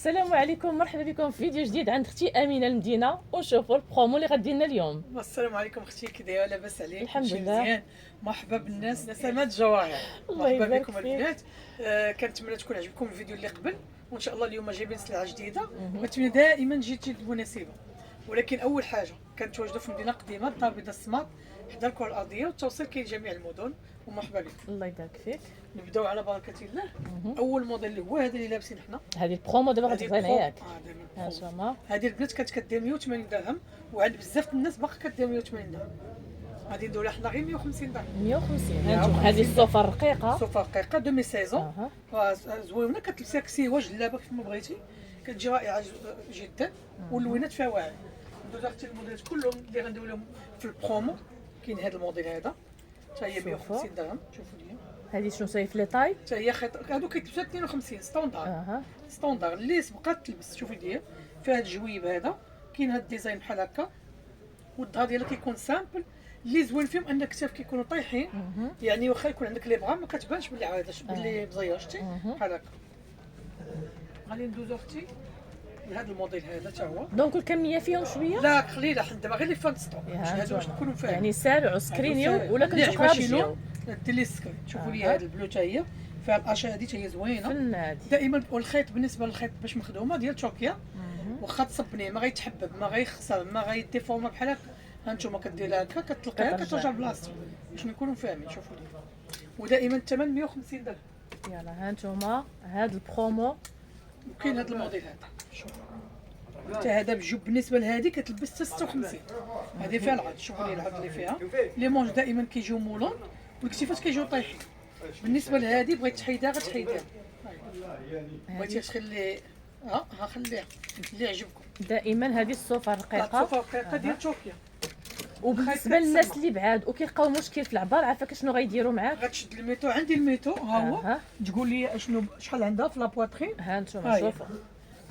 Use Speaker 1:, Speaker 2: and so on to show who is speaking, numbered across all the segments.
Speaker 1: السلام عليكم، مرحبا بكم في فيديو جديد عند اختي امينه المدينه. وشوفوا البرومو اللي غادي لنا اليوم.
Speaker 2: السلام عليكم اختي، كي دايره؟ لاباس عليك؟
Speaker 1: الحمد
Speaker 2: كلشي
Speaker 1: لله.
Speaker 2: مزيان. مرحبا بالناس، نسمات جواهر.
Speaker 1: الله
Speaker 2: مرحبا
Speaker 1: يبارك
Speaker 2: بكم
Speaker 1: فيك.
Speaker 2: البنات. كنتمنى تكون عجبكم الفيديو اللي قبل، وان شاء الله اليوم جايبين سلعه جديده. كنتمنى دائما تجي مناسبه، ولكن اول حاجه كنتواجدوا في المدينه القديمه الدار البيضاء السماط حدا الكره الارضيه، والتوصيل كاين لجميع المدن. ومرحبا بكم.
Speaker 1: الله يبارك فيك.
Speaker 2: نبداو على بركه الله. اول موديل اللي هو هذا اللي لابسين حنا.
Speaker 1: هذه البرومو دابا غادي تعطينا ياك.
Speaker 2: دابا
Speaker 1: ها شوما
Speaker 2: هذه البنات كتدير 180 درهم، وعند بزاف الناس باقا كدير 180 درهم. غادي نديرو لها حنا غير 150 درهم.
Speaker 1: 150. ها انتم هذه الصوفه الرقيقه.
Speaker 2: صوفه رقيقه دومي سيزون.
Speaker 1: اها
Speaker 2: زوينه، كتلبسيها كسيوه جلابه كيف ما بغيتي، كتجي رائعه جدا، واللوينات فيها واعره. ندوز اختي الموديلات كلهم اللي غنديرو لهم في البرومو. كاين هذا الموديل هذا حتى هي 150 درهم. شوفوا لي
Speaker 1: هذه شنو صايف لي طاي؟
Speaker 2: حتى هي خيط، هادو كيتلبسوا 52 ستوندار.
Speaker 1: اها
Speaker 2: ستوندار اللي بقات تلبس. شوفي لي فيها هاد الجويب هذا، كاين هاد الديزاين بحال هكا، والظهر ديالها كيكون سامبل. اللي زوين فيهم ان الكتاف كيكونوا طايحين، يعني واخا يكون عندك لي بغا ما كتبانش بلي عاده بلي مزير. شتي بحال هكا. غادي ندوزو اختي لهذا الموديل هذا حتى هو.
Speaker 1: دونك الكميه فيهم شويه؟
Speaker 2: لا قليله، حنا دابا غير لي فان ستوك هادو باش نكونوا فاهمين.
Speaker 1: يعني سارعوا سكرينيو ولا
Speaker 2: اللي
Speaker 1: كنتو قراب
Speaker 2: شنو
Speaker 1: تجيو.
Speaker 2: دير لي سكرين. شوفوا لي هاد البلو حتى هي فيها الاشياء هذه حتى هي زوينه
Speaker 1: فن هذه
Speaker 2: دائما. والخيط بالنسبه للخيط باش مخدومه ديال تركيا، واخا تصبني ما غيتحبب ما غيخسر ما غيديفورما بحال هكا. ها نتوما كديرها هكا كتلقيها كترجع لبلاصتو باش نكونوا فاهمين. شوفوا لي ودائما الثمن 150 درهم.
Speaker 1: يلا ها انتم هذا البرومو.
Speaker 2: وكاين هذا الموديل هذا. شوفوا حتى هذا بجوب بالنسبه لهذه كتلبس حتى 56. هذه فيها العرض. شوفوا لي العرض اللي فيها. لي مونج دائما كيجيو مولون، والكتيفات كيجيو طايحين. بالنسبه لهذه بغيت تحيدها غتحيدها، بغيتي تخلي ها خليها اللي يعجبكم.
Speaker 1: دائما هذه الصوفه الرقيقه.
Speaker 2: الصوفه الرقيقه ديال تركيا.
Speaker 1: وبالنسبه للناس اللي بعاد وكيلقاو مشكل في العبار، عافاك شنو غيديروا معاك؟
Speaker 2: غتشد الميتو. عندي الميتو ها هو. تقول لي اشنو شحال عندها في لابواترين.
Speaker 1: ها نتوما شوفوا.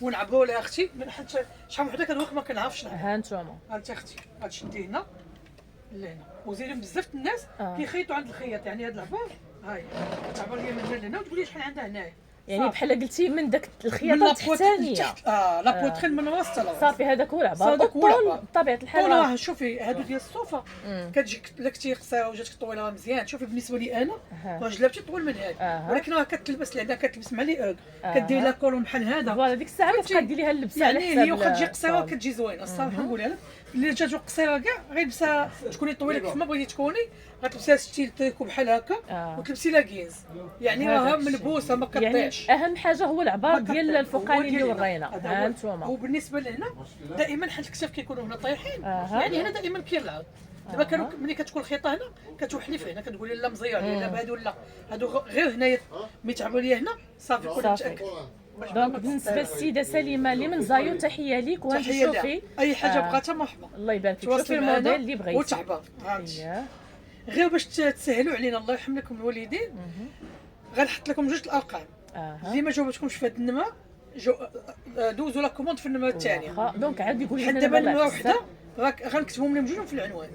Speaker 2: ونعبروا لها اختي حتى شحال وحده كنوقف ما كنعرفش نعبر.
Speaker 1: ها نتوما
Speaker 2: ها انت اختي غتشدي هنا لهنا. وزيدوا بزاف الناس كيخيطوا عند الخياط، يعني هاد العبار ها هي تعبر لي من هنا لهنا وتقول لي شحال عندها هنايا.
Speaker 1: يعني بحال قلتي من داك الخياطه التحتانيه.
Speaker 2: لابواترين من راس حتى لراس.
Speaker 1: صافي هذاك هو العبار.
Speaker 2: هذاك هو العبار
Speaker 1: بطبيعه الحال.
Speaker 2: طول. شوفي هادو ديال الصوفه كتجيك لك تي قصيره وجاتك طويله مزيان. شوفي بالنسبه لي انا راه جلابتي طول من هذه، ولكن راه كتلبس لعندها كتلبس مع لي كدير لها كولون بحال هذا.
Speaker 1: فوالا ديك الساعه كتبقى ديري لها اللبسه على
Speaker 2: يعني
Speaker 1: حساب.
Speaker 2: هي واخا تجي قصيره كتجي زوينه الصراحه نقولها لك. اللي جاتو قصيره كاع غير لبسها تكوني طويله كيف ما بغيتي تكوني، غتلبسيها ستيل تريكو بحال هكا وتلبسي لها كينز، يعني راها ملبوسه ما كطيحش.
Speaker 1: يعني اهم حاجه هو العبار ديال الفوقاني اللي ورينا. ها نتوما.
Speaker 2: وبالنسبه لهنا دائما حيت الكتاف كيكونوا هنا طايحين، يعني هنا دائما كاين العرض. دابا كانوا ملي كتكون الخيطه هنا كتوحلي في هنا كتقولي لا مزير لا بهادو لا هادو غير هنايا ملي تعبوا لي هنا صافي كل متاكد.
Speaker 1: دونك بالنسبه للسيده سليمه اللي من زايو، تحيه ليك. وانت شوفي
Speaker 2: اي حاجه بغاتها مرحبا.
Speaker 1: الله يبارك فيك. شوفي الموديل اللي بغيتي
Speaker 2: وتعبر. غير باش تسهلوا علينا الله يرحم لكم الوالدين، غنحط لكم جوج الارقام. اللي ما جاوبتكمش في هذا النمره دوزوا لا كوموند في النمره الثانيه.
Speaker 1: دونك عاد يقول لنا
Speaker 2: دابا النمره وحده غنكتبهم لهم جوجهم في العنوان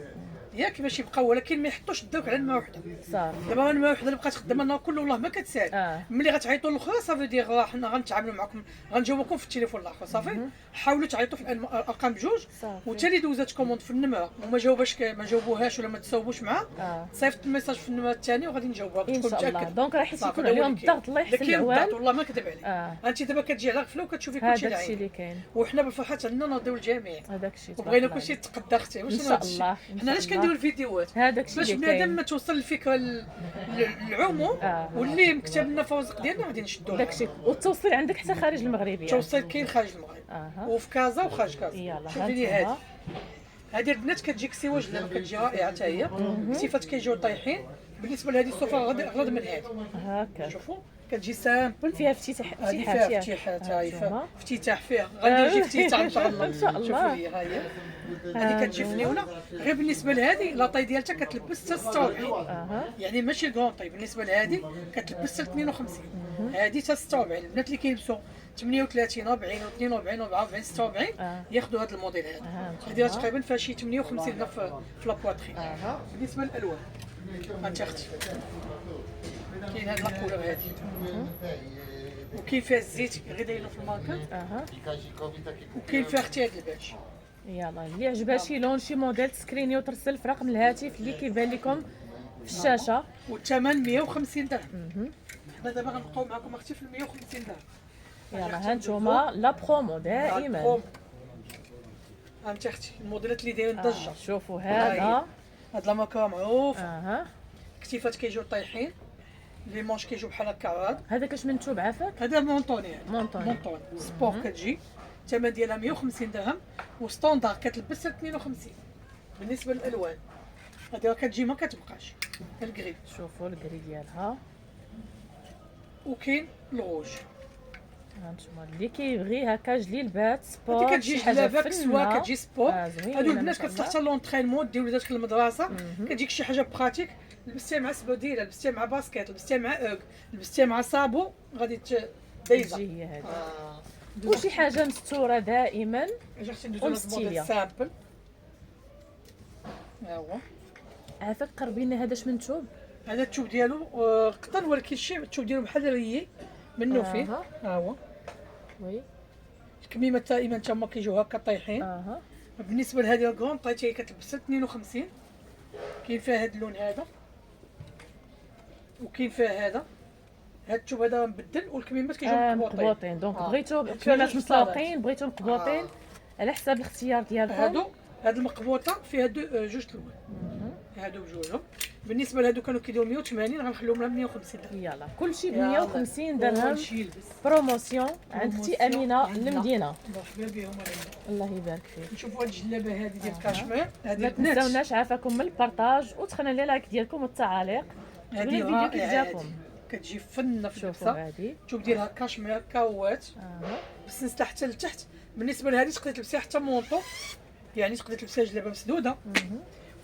Speaker 2: ياك باش يبقاو، ولكن ما يحطوش الضوء على الماء وحده. صافي دابا الماء وحده اللي بقات خدامه النهار كله والله ما كتسال. ملي غتعيطوا الاخرى صافي دير راه حنا غنتعاملوا معكم غنجاوبكم في التليفون الاخر. صافي حاولوا تعيطوا في الارقام بجوج، وتالي دوزات كوموند في النمره وما جاوباش ما جاوبوهاش ولا ما تصاوبوش معاه، صيفط الميساج في النمره الثانيه وغادي نجاوبها تكون متاكد.
Speaker 1: دونك راه حيت يكون عليهم الضغط الله يحسن العوان.
Speaker 2: والله ما كذب عليك. انت دابا كتجي على غفله وكتشوفي كلشي
Speaker 1: هذاك الشيء اللي كاين،
Speaker 2: وحنا بالفرحه عندنا نرضيو الجميع.
Speaker 1: هذاك الشيء
Speaker 2: وبغينا كلشي يتقدى اختي. واش
Speaker 1: ان شاء الله.
Speaker 2: حنا علاش كنديروا الفيديوهات؟
Speaker 1: هذاك الشيء
Speaker 2: باش
Speaker 1: اللي
Speaker 2: بنادم
Speaker 1: كاين.
Speaker 2: ما توصل الفكره للعموم، واللي مكتب لنا فوزق ديالنا غادي نشدوه.
Speaker 1: داك الشيء. والتوصيل عندك حتى خارج المغرب؟
Speaker 2: التوصيل كاين خارج المغرب وفي كازا وخارج كازا. شوفي لي هذه البنات كتجيك سوا جلابه كتجي رائعه حتى هي. كتيفات كيجيو طايحين. بالنسبه لهذه الصوفه غلط من هذه.
Speaker 1: هكا
Speaker 2: شوفوا كتجي سامبل
Speaker 1: فيها افتتاحات.
Speaker 2: فيها افتتاح فيها غادي يجي افتتاح ان شاء الله.
Speaker 1: ان شاء الله.
Speaker 2: شوفوا لي ها هي هذه كتجي فنيونه. غير بالنسبه لهذه لاطاي ديالتها كتلبس حتى 46، يعني ماشي الكرون طاي. بالنسبه لهذه كتلبس حتى 52، هذه حتى 46. البنات اللي كيلبسوا 38 40 و42 و44 46 ياخذوا هذا الموديل هذا. هذه تقريبا فيها شي 58 هنا في لابواترين. بالنسبه للالوان انت اختي كاين هاد لاكولور هادي وكاين فيها الزيت غير دايرينو في الماركات. وكاين فيها اختي هاد الباش.
Speaker 1: يلا اللي عجبها شي لون شي موديل تسكريني وترسل في رقم الهاتف اللي كيبان لكم في الشاشه.
Speaker 2: والثمن 150 درهم. حنا دابا غنبقاو معكم اختي في 150 درهم.
Speaker 1: يلا هانتوما لا برومو دائما.
Speaker 2: هانت اختي الموديلات اللي دايرين ضجه.
Speaker 1: شوفوا هذا
Speaker 2: هاد لا ماركه معروف. كتيفات كيجيو طايحين، لي مونش كيجيو بحال هكا عاد.
Speaker 1: هذا كاش من توب عافاك؟
Speaker 2: هذا مونطوني
Speaker 1: مونطون
Speaker 2: سبور كتجي الثمن ديالها 150 درهم وستوندار كتلبس 52. بالنسبه للالوان هذه كتجي ما كتبقاش الكري.
Speaker 1: شوفوا الكري ديالها.
Speaker 2: وكاين الغوج.
Speaker 1: هانتوما اللي كيبغي هكا جليلبات سبور
Speaker 2: هذه كتجي جلابه سوا كتجي سبور. هادو البنات كتصلح حتى لونطرينمون دير وليداتك للمدرسه. كتجيك شي حاجه براتيك لبستيها مع سبوديله، لبستيها مع باسكيت، لبستيها مع اوغ، لبستيها مع صابو غادي دايزه.
Speaker 1: هي هذه وشي حاجه مستوره دائما ومستيليه
Speaker 2: سامبل. ها هو
Speaker 1: عافاك. قربي لنا هذا اش من توب؟
Speaker 2: هذا التوب ديالو قطن ولكن شي التوب ديالو بحال ريي منه فيه. ها هو
Speaker 1: وي
Speaker 2: الكميمه دائما تما كيجيو هكا طايحين. بالنسبه لهذه الكرون طايتي كتلبس 52. كاين فيها هذا اللون هذا وكاين فيها هذا التوب هذا مبدل والكميمات كيجيو
Speaker 1: مقبوطين. دونك بغيتو كميمات مسلوقين بغيتو مقبوطين على حساب الاختيار ديالكم.
Speaker 2: هاد المقبوطه فيها جوج الوان. هادو بجوجهم. بالنسبه لهادو كانوا كيديروا 180 غنخليهم لها 150 درهم.
Speaker 1: يلا كلشي ب 150 درهم بروموسيون عند اختي امينه المدينه.
Speaker 2: مرحبا بهم.
Speaker 1: الله يبارك فيك.
Speaker 2: نشوفوا هاد الجلابه هذه ديال كاشمير. هذه
Speaker 1: ما تنساوناش عافاكم من البارطاج وتخلينا لي لايك ديالكم والتعاليق.
Speaker 2: هذه الفيديو كيف جاكم؟ كتجي فنه في اللبسه. الثوب ديالها كاشمير كاوات بالسنسله حتى لتحت. بالنسبه لهذه تقدري تلبسيها حتى مونطو، يعني تقدري تلبسيها جلابه مسدوده.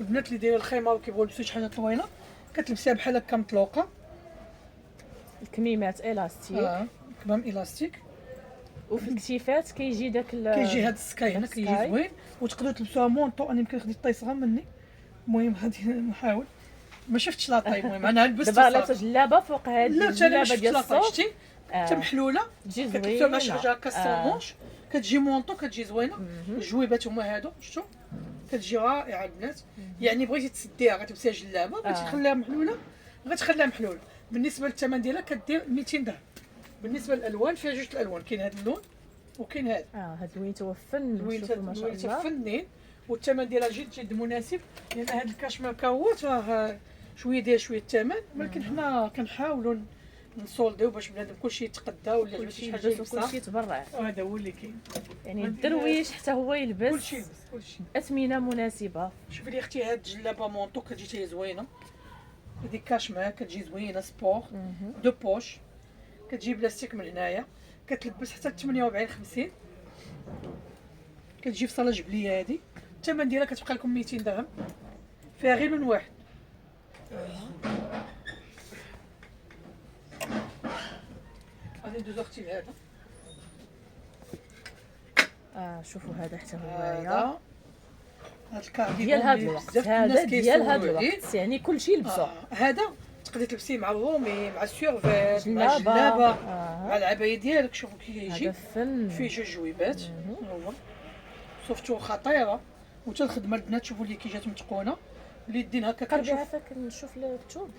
Speaker 2: والبنات اللي دايرين الخيمه وكيبغيو يلبسوا شي حاجه طويله كتلبسيها بحال هكا مطلوقه.
Speaker 1: الكميمات الاستيك.
Speaker 2: كمام الاستيك.
Speaker 1: وفي الكتيفات كيجي داك
Speaker 2: كيجي هذا السكاي هنا كيجي زوين. وتقدروا تلبسوها مونطو. انا يمكن خديت طيصغه مني. المهم غادي نحاول. ما شفتش لاطاي. المهم انا لبست
Speaker 1: دابا لابسه جلابه فوق هذه الجلابه ديال الصوف.
Speaker 2: شتي حتى محلوله كتلبسوها مع شي حاجه هكا الصومونش. كتجي مونطو كتجي زوينه. الجويبات هما هادو شفتوا كتجي رائعه البنات. يعني بغيتي تسديها غتلبسيها جلابه، بغيتي تخليها محلوله غتخليها محلوله. بالنسبه للثمن ديالها كدير 200 درهم. بالنسبه للالوان فيها جوج الالوان، كاين هذا اللون وكاين هذا.
Speaker 1: هاد اللوين تو فن.
Speaker 2: شوفوا ما شاء الله فنين. والثمن ديالها جد مناسب لان هذا الكاشمير كاوات راه شويه داير شويه الثمن، ولكن حنا كنحاولوا نسولديو باش بنادم كلشي يتقدى ولا يلبس شي حاجه يلبسها
Speaker 1: كلشي يتبرع.
Speaker 2: هذا هو اللي كاين.
Speaker 1: يعني الدرويش حتى هو يلبس
Speaker 2: كلشي يلبس كلشي.
Speaker 1: اثمنه مناسبه.
Speaker 2: شوفي لي اختي هاد الجلابه مونطو كتجي حتى هي زوينه. هذه كاشمير كتجي زوينه سبور دو بوش. كتجي بلاستيك من هنايا كتلبس حتى 48 50. كتجي في صاله جبليه. هذه الثمن ديالها كتبقى لكم 200 درهم. فيها غير لون واحد. غادي ندوزو اختي لهذا.
Speaker 1: شوفوا هذا حتى هو
Speaker 2: هذا الكارديغون
Speaker 1: ديال هذا الوقت. هذا ديال هذا الوقت يعني كلشي لبسو.
Speaker 2: هذا تقدري تلبسيه مع الرومي مع السيرفيت مع الجلابه مع العبايه ديالك. شوفوا كي كيجي فيه جوج جويبات. هو صوفتو خطيره. وتا الخدمه البنات شوفوا لي كي جات متقونه اليدين هكا.
Speaker 1: قربي عافاك نشوف الثوب.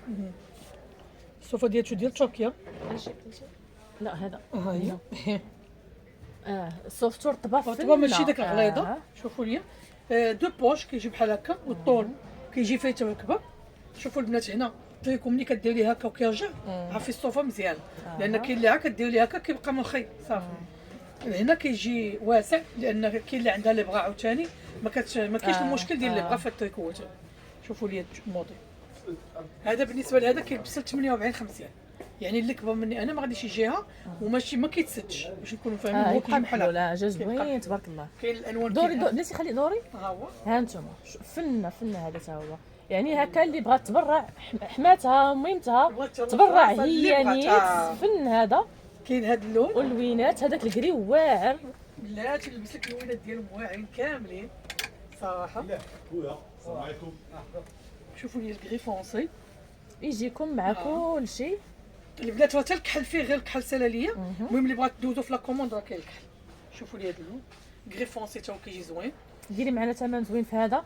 Speaker 2: الصوفه ديال تركيا.
Speaker 1: لا هذا
Speaker 2: ها هي.
Speaker 1: الصوفتو رطبه
Speaker 2: ماشي داك الغليظه. شوفوا لي دو بوش كيجي بحال هكا والطول كيجي فيه توكبه. شوفوا البنات هنا تريكم ملي كديري هكا وكيرجع عافي الصوفه مزيان. لان كاين اللي كدير ليه هكا كيبقى مخي صافي. هنا كيجي واسع لان كاين اللي عندها اللي بغا عاوتاني ما كاينش المشكل ديال اللي بغا في التريكوات. شوفوا لي الموديل هذا بالنسبه لهذا كيلبس 48 50. يعني اللي كبر مني انا ما غاديش يجيها وماشي ما كيتسدش باش نكونوا فاهمين. هو كيجي بحال
Speaker 1: لا جا زوين تبارك الله.
Speaker 2: كاين الالوان
Speaker 1: دوري بلاتي خلي دوري.
Speaker 2: ها هو
Speaker 1: ها انتم فنه هذا تا هو. يعني هكا اللي بغات تبرع حماتها ميمتها تبرع هي نيت فن. هذا
Speaker 2: كاين هذا اللون
Speaker 1: واللوينات هذاك الكري واعر.
Speaker 2: لا تلبس لك اللوينات ديالهم واعرين كاملين صراحه.
Speaker 3: السلام عليكم.
Speaker 2: شوفوا لي الكري فونسي
Speaker 1: يجيكم مع كل شيء.
Speaker 2: البنات راه حتى الكحل فيه غير الكحل سلاليه. المهم اللي بغات دوزو في لا كوموند راه كاين الكحل. شوفوا لي هذا اللون غري فونسي تا هو كيجي زوين.
Speaker 1: ديري معنا ثمن زوين في هذا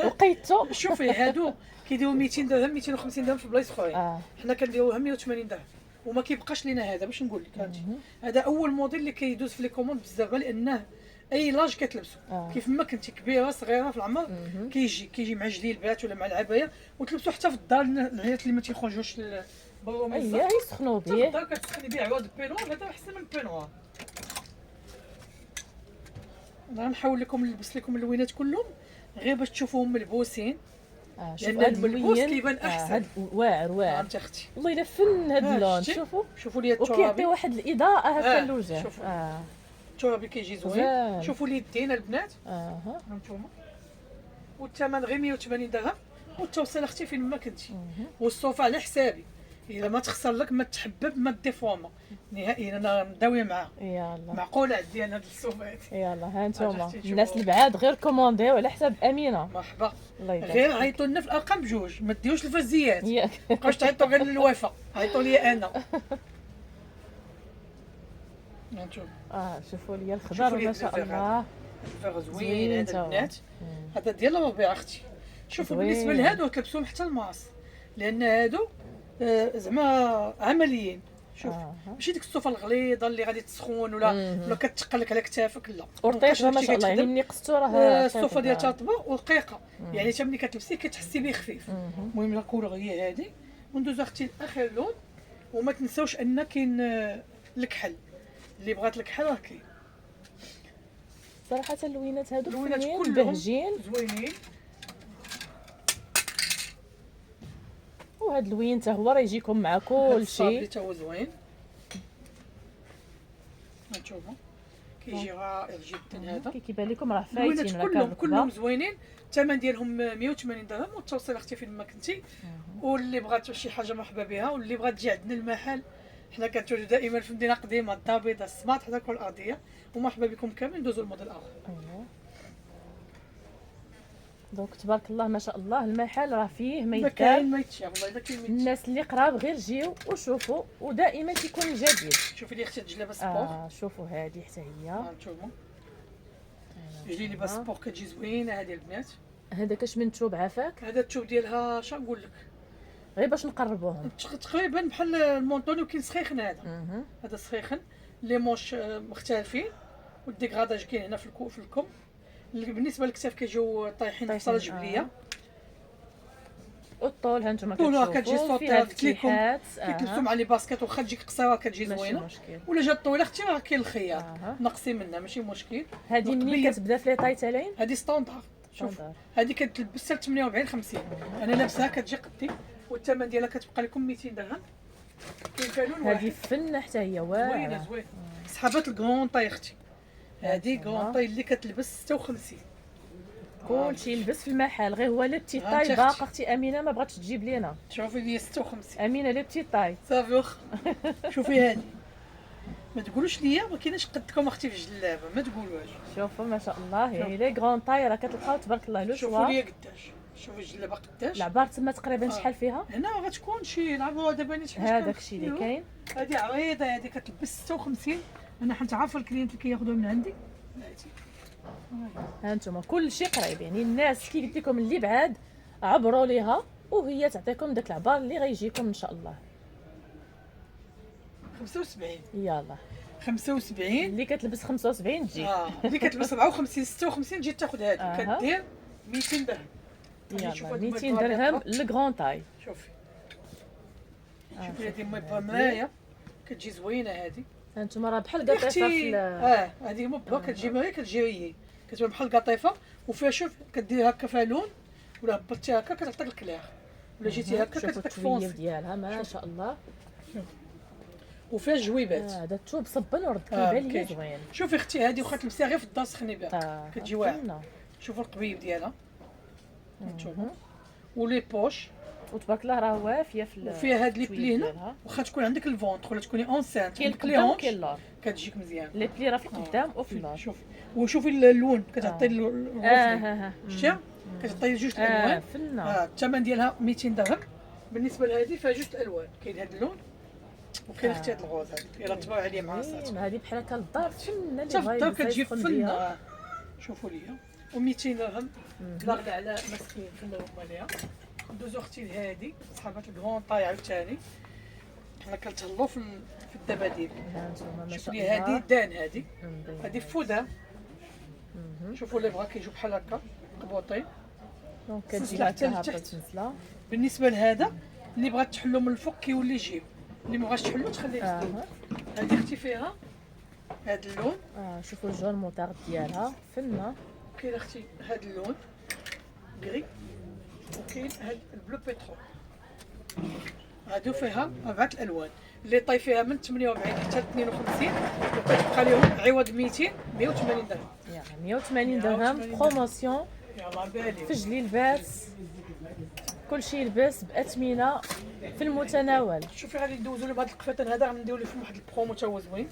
Speaker 1: وقيتو.
Speaker 2: شوفي هادو كيديروا 200 درهم 250 درهم في بلايص اخرين. حنا كنديروها 180 درهم وما كيبقاش لينا هذا. باش نقول لك هذا اول موديل اللي كيدوز في لي كوموند بزاف لانه اي لاج كتلبسو. كيف ما كنتي كبيره صغيره في العمر كيجي مع جليبات ولا مع العبايه وتلبسو حتى في الدار. العيالات اللي ما تيخرجوش برا
Speaker 1: اييه يسخنوا به.
Speaker 2: في الدار كتسخني به عواد البينوار. هذا احسن من البينوار. غنحاول لكم نلبس لكم اللوينات كلهم غير باش تشوفوهم ملبوسين.
Speaker 1: شوف هذا
Speaker 2: الملبوس كيبان احسن.
Speaker 1: هذا واعر
Speaker 2: انت اختي
Speaker 1: والله الا فن هذا اللون. شوفوا
Speaker 2: لي الترابي
Speaker 1: وكيعطي واحد الاضاءه هكا للوجه.
Speaker 2: الترابي كيجي زوين. شوفوا لي يدين البنات. هانتوما والثمن غير 180 درهم والتوصيل اختي فين ما كنتي. والصوفه على حسابي. الا ما تخسر لك ما تحبب ما ديفورما نهائيا. انا مداويه معاه.
Speaker 1: يلا
Speaker 2: معقوله عندي انا هاد الصوفات.
Speaker 1: يلا ها انتوما الناس البعاد غير كومونديو على حساب امينه.
Speaker 2: مرحبا.
Speaker 1: الله يبارك.
Speaker 2: غير عيطوا لنا في الارقام بجوج ما ديوش الفزيات. مابقاوش تعيطوا غير للوفاء. عيطوا لي انا.
Speaker 1: شوفوا لي الخضر ما شاء الله
Speaker 2: زوين هذا البنات. هذا ديال الربيع اختي. شوفوا بالنسبه لهادو تلبسوهم حتى الماس لان هادو زعما عمليين. شوف ماشي ديك الصوفه الغليظه اللي غادي تسخن ولا كتثقل لك على كتافك. لا
Speaker 1: ورطيشه ما شاء الله. يعني ملي قصتو راه
Speaker 2: الصوفه ديالها تطبع ورقيقه. يعني حتى ملي كتلبسيه كتحسي به خفيف. المهم لا كولور هي هذه. وندوزو اختي لاخر لون. وما تنساوش ان كاين الكحل اللي بغات الكحل راه كاين.
Speaker 1: صراحه اللوينات هادو
Speaker 2: كلهم
Speaker 1: بهجين
Speaker 2: زوينين.
Speaker 1: وهاد اللوين حتى هو راه يجيكم مع كلشي.
Speaker 2: حتى هو زوين. هانتوما كيجي رائع جدا. هذا
Speaker 1: كيبان لكم راه فايتين.
Speaker 2: كلهم زوينين. الثمن ديالهم 180 درهم والتوصيل اختي فين ما كنتي. واللي بغات شي حاجه مرحبا بها. واللي بغات تجي عندنا المحل حنا كنتواجدوا دائما في المدينه القديمه الدار البيضاء السماط حدا كل الارضيه. ومرحبا بكم كامل. ندوزو الموديل اخر.
Speaker 1: دونك تبارك الله ما شاء الله المحل راه فيه ما
Speaker 2: يدار. كاين ما يتشاف والله الا كاين ما يتشاف.
Speaker 1: الناس اللي قراب غير جيو وشوفوا ودائما كيكون جديد.
Speaker 2: شوفي لي اختي الجلابه سبور.
Speaker 1: شوفوا هذه حتى هي.
Speaker 2: هانتوما جلي لي باسبور كتجي زوينه هذه البنات.
Speaker 1: هذا كاش من الثوب عافاك.
Speaker 2: هذا الثوب ديالها اش نقول لك
Speaker 1: غير باش نقربوهم
Speaker 2: تقريبا بحال المونطوني. وكاين سخيخن هذا سخيخن لي مونش مختلفين. والديكغاداج كاين هنا في الكم. بالنسبه للكتاف كيجيو طايحين في الصاله الجبليه.
Speaker 1: والطول ها نتوما كتشوفوا
Speaker 2: كتجي صوتيه قلت لكم كيتلبسوا مع لي باسكيت. واخا تجيك قصيره كتجي زوينه. ولا جات طويله اختي راه كاين الخياط نقصي منها ماشي مشكل.
Speaker 1: هذه منين كتبدا في لي طاي تالين؟
Speaker 2: هذه ستاندار. شوف هذه كتلبس حتى 48 50. انا لابسها كتجي قدي. والثمن ديالها كتبقى لكم 200 درهم. كاين فيها لون واحد.
Speaker 1: هذه فن حتى هي واعره.
Speaker 2: زوينه صحابات الكرون طاي اختي. هذه كرون طاي اللي كتلبس 56.
Speaker 1: كلشي يلبس في المحل. غير هو لي بتي طاي باقا اختي امينه ما بغاتش تجيب لينا.
Speaker 2: شوفي لي 56
Speaker 1: امينه لي بتي طاي
Speaker 2: صافي واخا. شوفي هذه ما تقولوش ليا ما كايناش قدكم اختي في الجلابه ما تقولوهاش.
Speaker 1: شوفوا ما شاء الله يعني لي كرون طاي راه كتلقاو تبارك الله لو شوا.
Speaker 2: شوفوا لي قداش. شوفي الجلابه قداش.
Speaker 1: العبار تما تقريبا شحال فيها؟
Speaker 2: هنا غتكون شي العبار دابا نيت شحال.
Speaker 1: هذاك الشيء اللي كاين.
Speaker 2: هذه عريضه هذه كتلبس 56. انا حنت عارفه الكلينت اللي كياخذوها من عندي.
Speaker 1: ها انتم كلشي قريب. يعني الناس كي قلت لكم اللي بعاد عبروا ليها وهي تعطيكم داك العبار اللي غيجيكم ان شاء الله.
Speaker 2: 75
Speaker 1: يلا
Speaker 2: 75
Speaker 1: اللي كتلبس 75 تجي.
Speaker 2: اللي كتلبس 54 56 تجي تاخذ هذه. كدير 200 درهم.
Speaker 1: يلا 200 درهم لكغون طاي.
Speaker 2: شوفي هذه مبرمايه كتجي زوينه هذه.
Speaker 1: هانتوما راه بحال قطيفه في
Speaker 2: هذه مبا كتجي ماهي كتجي كتبان بحال قطيفه. وفيها شوف كدير هكا فيها لون ولا هبطتي هكا كتعطيك الكلير. ولا جيتي هكا كتعطيك فونس
Speaker 1: ديالها ما شاء الله.
Speaker 2: وفيها جويبات.
Speaker 1: هذا الثوب صبن ورد كيبان لي زوين.
Speaker 2: شوفي اختي هذه واخا تلبسيها غير في الدار سخني بها كتجي واعره. شوفوا القبيب ديالها هانتوما ولي بوش.
Speaker 1: وتبارك الله راه وافيه في
Speaker 2: وفيها هاد لي بلي هنا. واخا تكون عندك الفونتر ولا تكوني اونسانت
Speaker 1: كاين القدام كاين اللور
Speaker 2: كتجيك مزيان.
Speaker 1: لي بلي راه في القدام وفي اللور.
Speaker 2: شوفي وشوفي اللون كتعطي الغوص. شتي كتعطي جوج الالوان. الثمن ديالها 200 درهم. بالنسبه لهذه فيها جوج الالوان. كاين هاد اللون وكاين اختي هاد الغوز هادي يلا تبارك عليا مع راساتك.
Speaker 1: هذه بحال هكا للدار فنه اللي
Speaker 2: حتى في الدار كتجي
Speaker 1: يسخن
Speaker 2: فنه.
Speaker 1: بيها.
Speaker 2: شوفوا ليا و200 درهم لا غدا على مسكين فنه هما ليها. ندوزو اختي لهادي صحابات الكرون طاي عاوتاني حنا كنتهلاو في الدباديب.
Speaker 1: هانتوما ما
Speaker 2: شوف
Speaker 1: شاء
Speaker 2: لي هادي
Speaker 1: الله.
Speaker 2: دان هادي فودا. شوفوا اللي بغا كيجيو بحال هكا قبوطين.
Speaker 1: دونك كتجي
Speaker 2: سلسلة حتى
Speaker 1: هكا هابطه
Speaker 2: لتحت.
Speaker 1: السلسله.
Speaker 2: بالنسبه لهذا اللي بغات تحلو من الفوق كيولي يجيب، اللي ما بغاش تحلو تخليه يسدو. هذه اختي فيها هذا اللون.
Speaker 1: شوفوا الجون موطار ديالها فنه.
Speaker 2: كاين اختي هذا اللون كري وكاين هذا البلو بيترول. هادو فيها 4 الالوان اللي طاي فيها من 48 حتى 52 وكتبقى لهم عوض 200 180 درهم.
Speaker 1: يعني 180 درهم بروموسيون
Speaker 2: يلاه بالي
Speaker 1: في جلي لباس كلشي يلبس باثمنه في المتناول.
Speaker 2: شوفي غادي ندوزو له بهاد القفاتن هذا غنديرو ليه فيهم واحد البرومو تا هو زوين.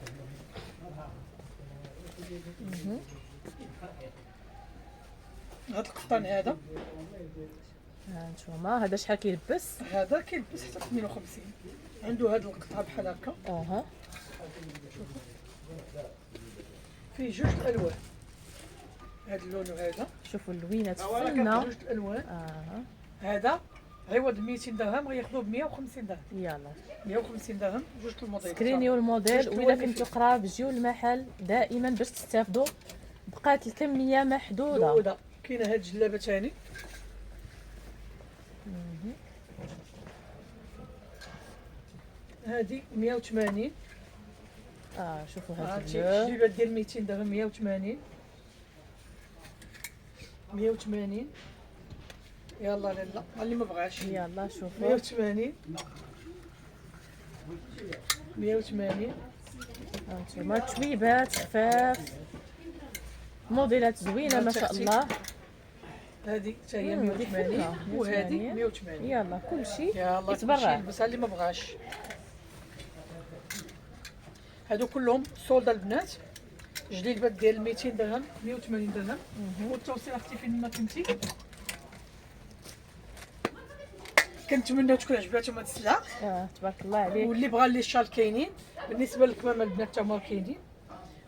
Speaker 2: هاد القفطان هذا
Speaker 1: هانتوما هذا شحال كيلبس؟
Speaker 2: هذا كيلبس حتى 52 عنده هاد القطعه بحال هكا. شوفوا فيه جوج الالوان هاد اللون وهذا.
Speaker 1: شوفوا اللوينات
Speaker 2: فنه
Speaker 1: فنه.
Speaker 2: جوج الالوان. هذا عوض 200 درهم غياخذوه ب 150 درهم.
Speaker 1: يلا
Speaker 2: 150 درهم جوج الموديل.
Speaker 1: سكرينيو الموديل وإلا كنتو قراب جيو المحل دائما باش تستافدوا. بقات الكميه محدوده.
Speaker 2: كاينه هاد الجلابه ثاني. هادي 180.
Speaker 1: شوفوا هاد
Speaker 2: الجلابه ديال 200 درهم 180 180. يلا لا اللي ما بغاش
Speaker 1: يلا شوفوا
Speaker 2: 180 180.
Speaker 1: هانتوما تويبات خفاف موديلات زوينه ما شاء الله.
Speaker 2: هذه حتى هي 180 وهذه 180.
Speaker 1: يلا كلشي
Speaker 2: يلا
Speaker 1: يتبرع.
Speaker 2: يلبسها اللي ما بغاش. هادو كلهم سولدا البنات. جليبات ديال 200 درهم 180 درهم. والتوصيل اختي فين ما كنتي. كنتمناو تكون عجباتهم هاد السلعه.
Speaker 1: تبارك الله عليك.
Speaker 2: واللي بغى لي الشال كاينين. بالنسبه للكمامه البنات تا هما كاينين.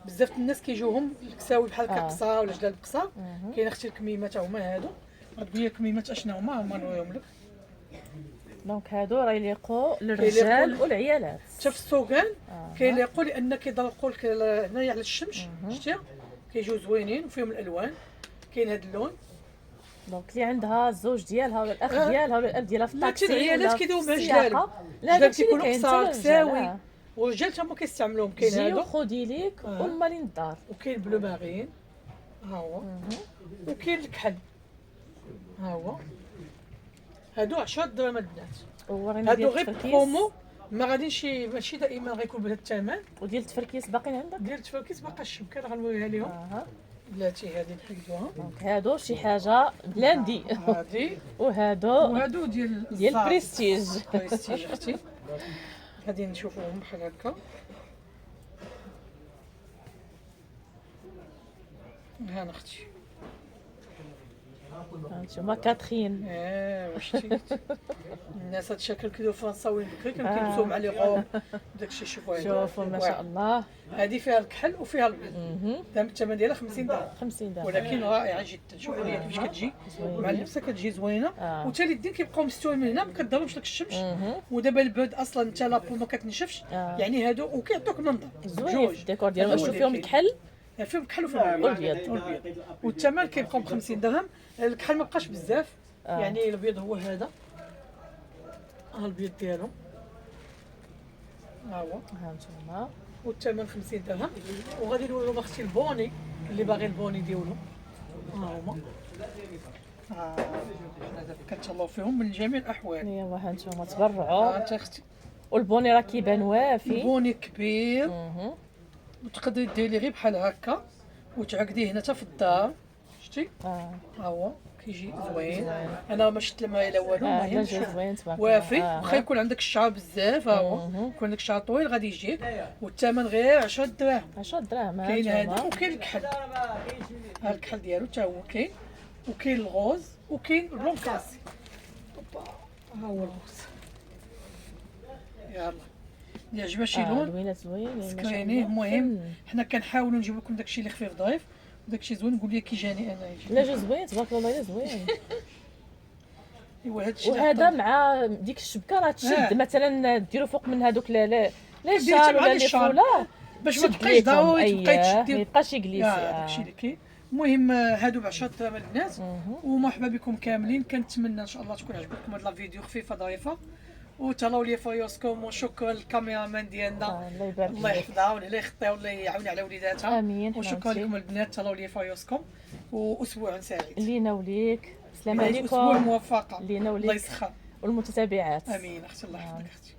Speaker 2: بزاف الناس كيجيوهم الكساوي بحال هكا قصا ولا جلال قصا. كاين اختي الكميمه تا هما هادو. غتقول لي الكميمات اشنا هما نوريهم لك.
Speaker 1: دونك هادو راه يليقوا للرجال والعيالات.
Speaker 2: حتى في السوقان كيليقوا لان كيضلقوا لك هنايا على الشمس. شتي كيجيو زوينين وفيهم الالوان. كاين هاد اللون.
Speaker 1: دونك اللي عندها الزوج ديالها ولا الاخ ديالها ولا الاب ديالها في الطاكسي
Speaker 2: ولا العيالات كيداو مع جلال.
Speaker 1: لا
Speaker 2: كيكونوا قصار كساوي والرجال تا هما كيستعملوهم. كاين هادو
Speaker 1: خودي ليك ومالين الدار.
Speaker 2: وكاين بلو مارين ها هو. وكاين الكحل ها هو. هادو 10 درهم البنات. هادو غير برومو ما غاديش ماشي دائما غيكون بهذا الثمن.
Speaker 1: وديال التفركيس باقيين عندك؟
Speaker 2: ديال التفركيس باقا الشبكه غنوريها لهم. بلاتي هذه نحيدوها.
Speaker 1: دونك هادو شي حاجه بلاندي.
Speaker 2: هادي
Speaker 1: وهادو
Speaker 2: ديال
Speaker 1: بريستيج.
Speaker 2: بريستيج اختي. غادي نشوفوهم بحال هكا. ها اختي
Speaker 1: هانتوما كاترين.
Speaker 2: وشتي الناس هاد الشكل كيديروا فرنساويين بكري كانوا كيلبسوا مع لي غوب داكشي.
Speaker 1: شوفوا ما شاء الله.
Speaker 2: هذه فيها الكحل وفيها البيض. الثمن ديالها 50 درهم.
Speaker 1: 50 درهم
Speaker 2: ولكن رائعه جدا. شوفوا ليا كيفاش كتجي مع اللبسه كتجي زوينه. وتا اليدين كيبقاو مستويين من هنا ما كضربش لك الشمس. ودابا البرد اصلا حتى لابو ما كتنشفش. يعني هادو وكيعطوك المنظر
Speaker 1: زوين في الديكور ديالهم. شوف فيهم الكحل
Speaker 2: فيهم الكحل وفيهم
Speaker 1: الابيض.
Speaker 2: والثمن كيبقاو ب 50 درهم. الكحل ما بقاش بزاف. يعني الابيض هو هذا. ها البيض ديالو ها هو.
Speaker 1: هانتوما
Speaker 2: والثمن 50 درهم. وغادي نوريهم اختي البوني اللي باغي البوني ديالو. ها هما. كنتهلاو فيهم من جميع الاحوال.
Speaker 1: ايوا هانتوما تبرعوا.
Speaker 2: انت اختي
Speaker 1: والبوني راه كيبان وافي.
Speaker 2: البوني كبير. وتقدري ديري غير بحال هكا وتعقديه هنا حتى في الدار. شتي ها هو كيجي زوين. انا ما شفت الماء لا والو. المهم
Speaker 1: زوين تبارك
Speaker 2: وافي. واخا يكون عندك الشعر بزاف ها هو. يكون عندك الشعر طويل غادي يجيك. والثمن غير 10 دراهم.
Speaker 1: 10 دراهم.
Speaker 2: كاين هذا وكاين الكحل. ها الكحل ديالو حتى هو كاين. وكاين الغوز وكاين البلون كاسي. ها هو الغوز. يلا اللي عجبها شي لون
Speaker 1: لوينات زوين
Speaker 2: سكرينيه. المهم حنا كنحاولوا نجيب لكم داكشي اللي خفيف ظريف وداكشي زوين. قول لي كي جاني انا
Speaker 1: لا جو زوين تبارك الله الا زوين.
Speaker 2: ايوا هادشي
Speaker 1: وهذا مع ديك الشبكه راه تشد مثلا ديروا فوق من هذوك لا الشال ولا لي فولا
Speaker 2: باش ما تبقايش ضروري تبقاي تشدي
Speaker 1: ما يبقاش يجلس.
Speaker 2: داكشي اللي كاين. المهم هادو ب 10 درهم البنات ومرحبا بكم كاملين. كنتمنى ان شاء الله تكون عجبتكم هاد لا فيديو خفيفه ظريفه وتهلاو لي فيوسكم. وشكرا للكاميرامان ديالنا الله يحفظها ولا يخطيها ولا يعاون على وليداتها.
Speaker 1: امين.
Speaker 2: وشكرا لكم البنات تهلاو لي فيوسكم واسبوع سعيد
Speaker 1: لينا وليك. السلام عليكم.
Speaker 2: اسبوع موفقه
Speaker 1: لينا وليك
Speaker 2: الله يسخر
Speaker 1: والمتتابعات.
Speaker 2: امين اختي الله يحفظك اختي.